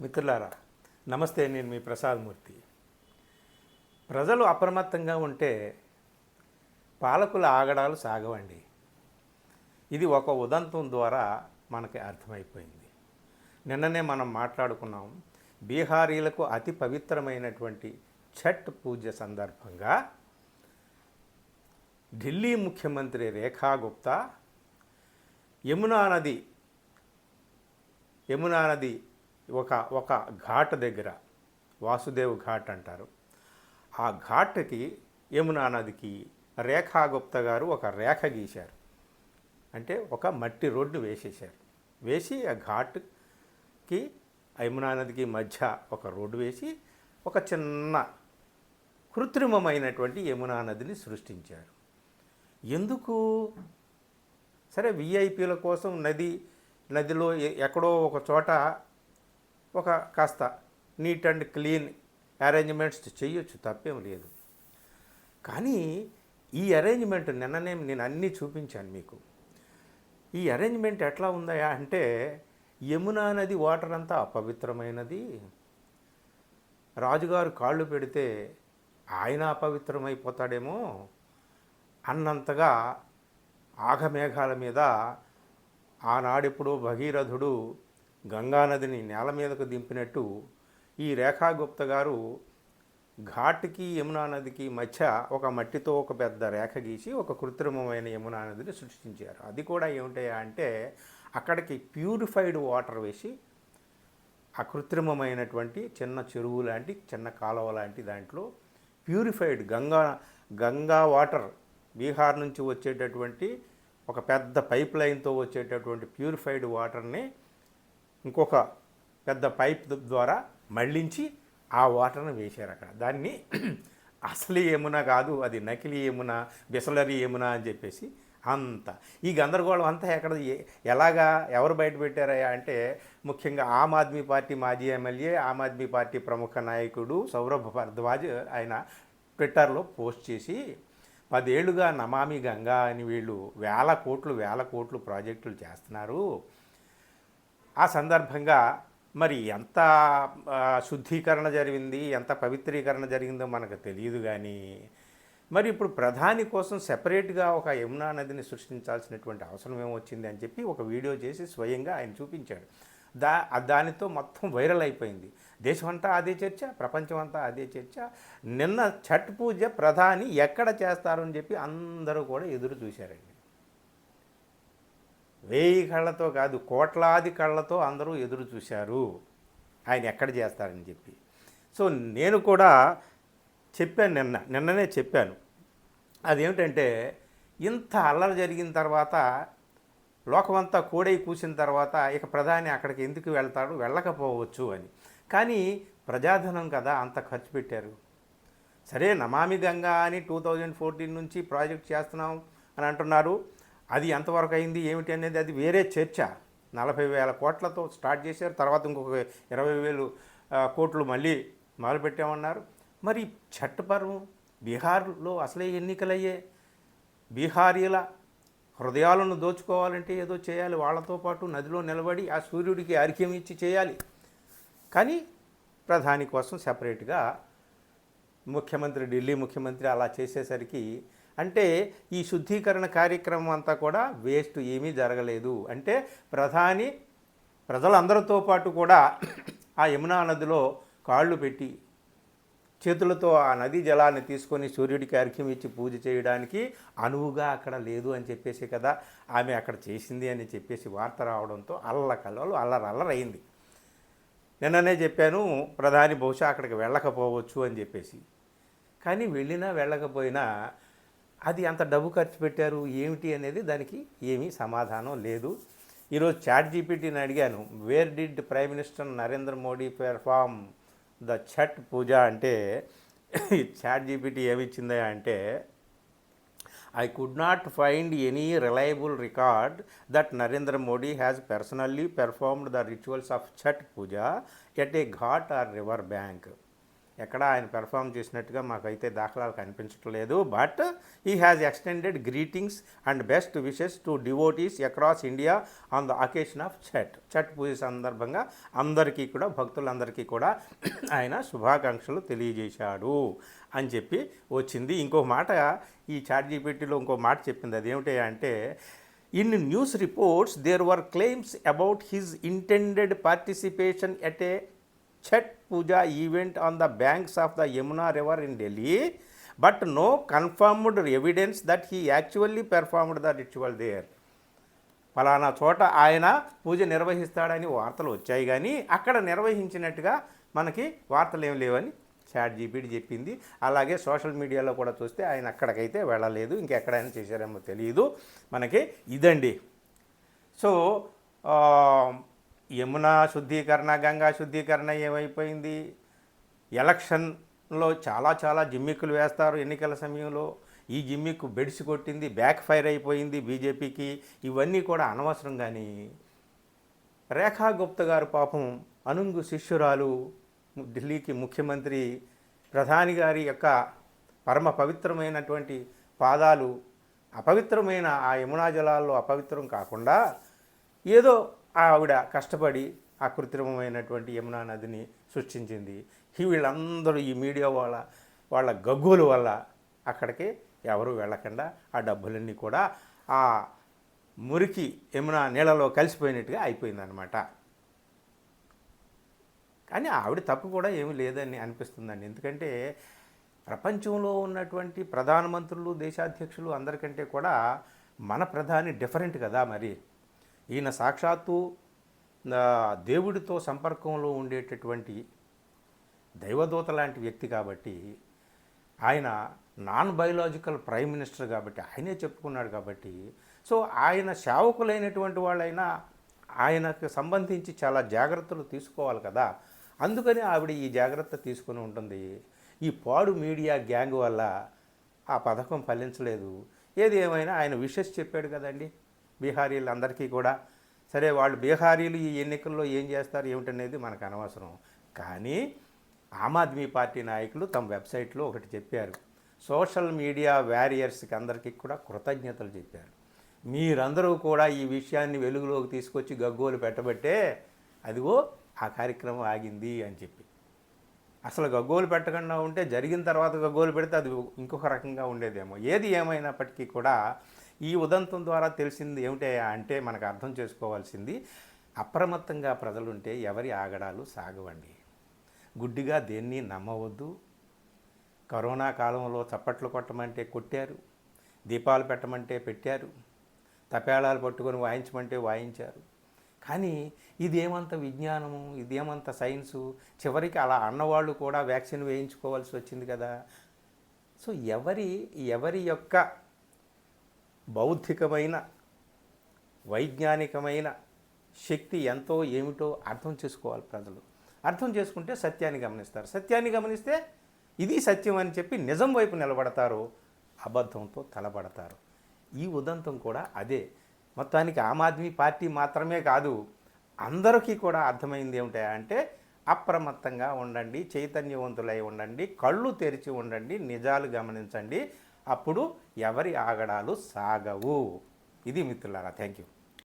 మిత్రులారా, నమస్తే. నేను మీ ప్రసాదమూర్తి. ప్రజలు అప్రమత్తంగా ఉంటే పాలకుల ఆగడాలు సాగవండి. ఇది ఒక ఉదంతం ద్వారా మనకి అర్థమైపోయింది. నిన్ననే మనం మాట్లాడుకున్నాం. బీహారీలకు అతి పవిత్రమైనటువంటి ఛట్ పూజ సందర్భంగా ఢిల్లీ ముఖ్యమంత్రి రేఖా గుప్తా యమునా నది ఒక ఘాట్ దగ్గర, వాసుదేవ్ ఘాట్ అంటారు, ఆ ఘాట్కి యమునా నదికి రేఖా గుప్తా గారు ఒక రేఖ గీశారు. అంటే ఒక మట్టి రోడ్డు వేసేశారు. వేసి ఆ ఘాట్కి యమునా నదికి మధ్య ఒక రోడ్డు వేసి ఒక చిన్న కృత్రిమమైనటువంటి యమునా నదిని సృష్టించారు. ఎందుకు? సరే, విఐపీల కోసం నదిలో ఎక్కడో ఒక చోట ఒక కాస్త నీట్ అండ్ క్లీన్ అరేంజ్మెంట్స్ చేయొచ్చు, తప్పేం లేదు. కానీ ఈ అరేంజ్మెంట్ నిన్ననే నేను అన్నీ చూపించాను మీకు. ఈ అరేంజ్మెంట్ ఎట్లా ఉందయా అంటే, యమునా నది వాటర్ అంతా అపవిత్రమైనది, రాజుగారు కాళ్ళు పెడితే ఆయన అపవిత్రమైపోతాడేమో అన్నంతగా ఆఘమేఘాల మీద ఆనాడెప్పుడో భగీరథుడు గంగానదిని నేల మీదకు దింపినట్టు ఈ రేఖా గుప్తా గారు ఘాట్కి యమునా నదికి మధ్య ఒక మట్టితో ఒక పెద్ద రేఖ గీసి ఒక కృత్రిమమైన యమునా నదిని సృష్టించారు. అది కూడా ఏమిటయా అంటే, అక్కడికి ప్యూరిఫైడ్ వాటర్ వేసి ఆ కృత్రిమమైనటువంటి చిన్న చెరువు లాంటి చిన్న కాలువ లాంటి దాంట్లో ప్యూరిఫైడ్ గంగా వాటర్, బీహార్ నుంచి వచ్చేటటువంటి ఒక పెద్ద పైప్ లైన్తో వచ్చేటటువంటి ప్యూరిఫైడ్ వాటర్ని ఇంకొక పెద్ద పైప్ ద్వారా మళ్ళించి ఆ వాటర్ని వేశారు అక్కడ. దాన్ని అసలు యమున కాదు, అది నకిలీ యమున, బిసలరీ యమున అని చెప్పేసి అంత ఈ గందరగోళం అంతా ఎలాగా ఎవరు బయట పెట్టారయ్యా అంటే, ముఖ్యంగా ఆమ్ ఆద్మీ పార్టీ మాజీ ఎమ్మెల్యే, ఆమ్ ఆద్మీ పార్టీ ప్రముఖ నాయకుడు సౌరభ్ భరద్వాజ్ ఆయన ట్విట్టర్లో పోస్ట్ చేసి, 10 ఏళ్లుగా నమామి గంగా అని వీళ్ళు వేల కోట్లు ప్రాజెక్టులు చేస్తున్నారు. ఆ సందర్భంగా మరి ఎంత శుద్ధీకరణ జరిగింది, ఎంత పవిత్రీకరణ జరిగిందో మనకు తెలియదు. కానీ మరి ఇప్పుడు ప్రధాని కోసం సెపరేట్గా ఒక యమునా నదిని సృష్టించాల్సినటువంటి అవసరం ఏమొచ్చింది అని చెప్పి ఒక వీడియో చేసి స్వయంగా ఆయన చూపించాడు. దానితో మొత్తం వైరల్ అయిపోయింది. దేశమంతా అదే చర్చ, ప్రపంచమంతా అదే చర్చ. నిన్న ఛట్ పూజ ప్రధాని ఎక్కడ చేస్తారు అని చెప్పి అందరూ కూడా ఎదురు చూశారండి. 1000 కళ్ళతో కాదు, కోట్లాది కళ్ళతో అందరూ ఎదురు చూశారు ఆయన ఎక్కడ చేస్తారని చెప్పి. సో నేను కూడా చెప్పాను, నిన్ననే చెప్పాను. అదేమిటంటే, ఇంత అల్లరి జరిగిన తర్వాత, లోకమంతా కోడై కూసిన తర్వాత ఇక ప్రధాని అక్కడికి ఎందుకు వెళ్తాడు, వెళ్ళకపోవచ్చు అని. కానీ ప్రజాధనం కదా, అంత ఖర్చు పెట్టారు. సరే, నమామి గంగా అని 2014 నుంచి ప్రాజెక్ట్ చేస్తున్నాం అని అంటున్నారు. అది ఎంతవరకు అయింది ఏమిటి అనేది అది వేరే చర్చ. 40,000 కోట్లతో స్టార్ట్ చేశారు, తర్వాత ఇంకొక 20,000 కోట్లు మళ్ళీ మొదలుపెట్టామన్నారు. మరి ఛట్ పర్వం బీహార్లో అసలే ఎన్నికలయ్యే, బీహారీల హృదయాలను దోచుకోవాలంటే ఏదో చేయాలి, వాళ్ళతో పాటు నదిలో నిలబడి ఆ సూర్యుడికి అర్ఘ్యం ఇచ్చి చేయాలి. కానీ ప్రధాని కోసం సెపరేట్గా ఢిల్లీ ముఖ్యమంత్రి అలా చేసేసరికి, అంటే ఈ శుద్ధీకరణ కార్యక్రమం అంతా కూడా వేస్ట్, ఏమీ జరగలేదు. అంటే ప్రధాని ప్రజలందరితో పాటు కూడా ఆ యమునా నదిలో కాళ్ళు పెట్టి చేతులతో ఆ నదీ జలాన్ని తీసుకొని సూర్యుడికి అర్ఘ్యం ఇచ్చి పూజ చేయడానికి అనువుగా అక్కడ లేదు అని చెప్పేసి కదా ఆమె అక్కడ చేసింది అని చెప్పేసి వార్త రావడంతో అల్లరయ్యింది. నిన్ననే చెప్పాను, ప్రధాని బహుశా అక్కడికి వెళ్ళకపోవచ్చు అని చెప్పేసి. కానీ వెళ్ళినా వెళ్ళకపోయినా అది అంత డబ్బు ఖర్చు పెట్టారు ఏమిటి అనేది దానికి ఏమీ సమాధానం లేదు. ఈరోజు చాట్ జీపీటీని అడిగాను, where did prime minister Narendra Modi perform the Chhath Puja అంటే చాట్ జీపీటీ ఏమిచ్చిందా అంటే, I could not find any reliable record that Narendra Modi has personally performed the rituals of Chhat Puja at a ghat or river bank. ఎక్కడ ఆయన perform చేసినట్టుగా మాకైతే దాఖలాలు కనిపించట్లేదు. But he has extended greetings and best wishes to devotees across India on the occasion of Chhath Puja సందర్భంగా అందరికీ కూడా, భక్తులందరికీ కూడా ఆయన శుభాకాంక్షలు తెలియజేశాడు అని చెప్పి వచ్చింది. ఇంకో మాట ఈ ChatGPTలో ఇంకో మాట చెప్పింది. అదేమిటి అంటే, in news reports there were claims about his intended participation at a Chhat Puja event on the banks of the Yamuna River in Delhi, but no confirmed evidence that he actually performed the ritual there. ఫలానా చోట ఆయన పూజ నిర్వహిస్తాడని వార్తలు వచ్చాయి, కానీ అక్కడ నిర్వహించినట్టుగా మనకి వార్తలు ఏం లేవని ChatGPT చెప్పింది. అలాగే సోషల్ మీడియాలో కూడా చూస్తే ఆయన అక్కడికైతే వెళ్ళలేదు, ఇంకెక్కడైనా చేశారేమో తెలియదు మనకి. ఇదండి. సో యమునా శుద్ధీకరణ, గంగా శుద్ధీకరణ ఏమైపోయింది? ఎలక్షన్లో చాలా జిమ్మిక్కులు వేస్తారు ఎన్నికల సమయంలో. ఈ జిమ్మిక్కు బెడిసి కొట్టింది, బ్యాక్ ఫైర్ అయిపోయింది బీజేపీకి. ఇవన్నీ కూడా అనవసరం. కానీ రేఖా గుప్తా గారు పాపం అనుంగు శిష్యురాలు, ఢిల్లీకి ముఖ్యమంత్రి, ప్రధాని గారి యొక్క పరమ పవిత్రమైనటువంటి పాదాలు అపవిత్రమైన ఆ యమునా జలాల్లో అపవిత్రం కాకుండా ఏదో ఆవిడ కష్టపడి ఆ కృత్రిమమైనటువంటి యమునా నదిని సృష్టించింది. వీళ్ళందరూ ఈ మీడియా వాళ్ళ గగ్గోలు వల్ల అక్కడికి ఎవరు వెళ్ళకుండా ఆ డబ్బులన్నీ కూడా ఆ మురికి యమునా నీళ్ళలో కలిసిపోయినట్టుగా అయిపోయిందనమాట. కానీ ఆవిడ తప్పు కూడా ఏమీ లేదని అనిపిస్తుందండి. ఎందుకంటే ప్రపంచంలో ఉన్నటువంటి ప్రధానమంత్రులు, దేశాధ్యక్షులు అందరికంటే కూడా మన ప్రధాని డిఫరెంట్ కదా. మరి ఈయన సాక్షాత్తు దేవుడితో సంపర్కంలో ఉండేటటువంటి దైవదూత లాంటి వ్యక్తి కాబట్టి, ఆయన నాన్ బయోలాజికల్ ప్రైమ్ మినిస్టర్ కాబట్టి, ఆయనే చెప్పుకున్నాడు కాబట్టి, సో ఆయన సేవకులైనటువంటి వాళ్ళైనా ఆయనకు సంబంధించి చాలా జాగ్రత్తలు తీసుకోవాలి కదా. అందుకని ఆవిడ ఈ జాగ్రత్త తీసుకుని ఉంటుంది. ఈ పాడు మీడియా గ్యాంగ్ వల్ల ఆ పథకం ఫలించలేదు. ఏది ఏమైనా ఆయన విషెస్ చెప్పాడు కదండి బీహారీలందరికీ కూడా. సరే, వాళ్ళు బీహారీలు ఈ ఎన్నికల్లో ఏం చేస్తారు ఏమిటనేది మనకు అనవసరం. కానీ ఆమ్ ఆద్మీ పార్టీ నాయకులు తమ వెబ్సైట్లో ఒకటి చెప్పారు. సోషల్ మీడియా వారియర్స్కి అందరికీ కూడా కృతజ్ఞతలు చెప్పారు. మీరందరూ కూడా ఈ విషయాన్ని వెలుగులోకి తీసుకొచ్చి గగ్గోలు పెట్టబట్టే అదిగో ఆ కార్యక్రమం ఆగింది అని చెప్పి. అసలు గగ్గోలు పెట్టకుండా ఉంటే, జరిగిన తర్వాత గగ్గోలు పెడితే అది ఇంకొక రకంగా ఉండేదేమో. ఏది ఏమైనప్పటికీ కూడా ఈ ఉదంతం ద్వారా తెలిసింది ఏమిటి అంటే, మనకు అర్థం చేసుకోవాల్సింది, అప్రమత్తంగా ప్రజలుంటే ఎవరి ఆగడాలు సాగవండి. గుడ్డిగా దేన్ని నమ్మవద్దు. కరోనా కాలంలో చప్పట్లు కొట్టమంటే కొట్టారు, దీపాలు పెట్టమంటే పెట్టారు, తపేళాలు పట్టుకొని వాయించమంటే వాయించారు. కానీ ఇదేమంత విజ్ఞానము, ఇదేమంత సైన్సు? చివరికి అలా అన్నవాళ్ళు కూడా వ్యాక్సిన్ వేయించుకోవాల్సి వచ్చింది కదా. సో ఎవరి యొక్క బౌద్ధికమైన, వైజ్ఞానికమైన శక్తి ఎంతో ఏమిటో అర్థం చేసుకోవాలి ప్రజలు. అర్థం చేసుకుంటే సత్యాన్ని గమనిస్తారు. సత్యాన్ని గమనిస్తే ఇది సత్యం అని చెప్పి నిజం వైపు నిలబడతారు, అబద్ధంతో తలబడతారు. ఈ ఉదంతం కూడా అదే. మొత్తానికి ఆమ్ ఆద్మీ పార్టీ మాత్రమే కాదు, అందరికీ కూడా అర్థమైంది ఏమిటంటే, అప్రమత్తంగా ఉండండి, చైతన్యవంతులై ఉండండి, కళ్ళు తెరిచి ఉండండి, నిజాలు గమనించండి. అప్పుడు ఎవరి ఆగడాలు సాగవు. ఇది మిత్రులారా. Thank you.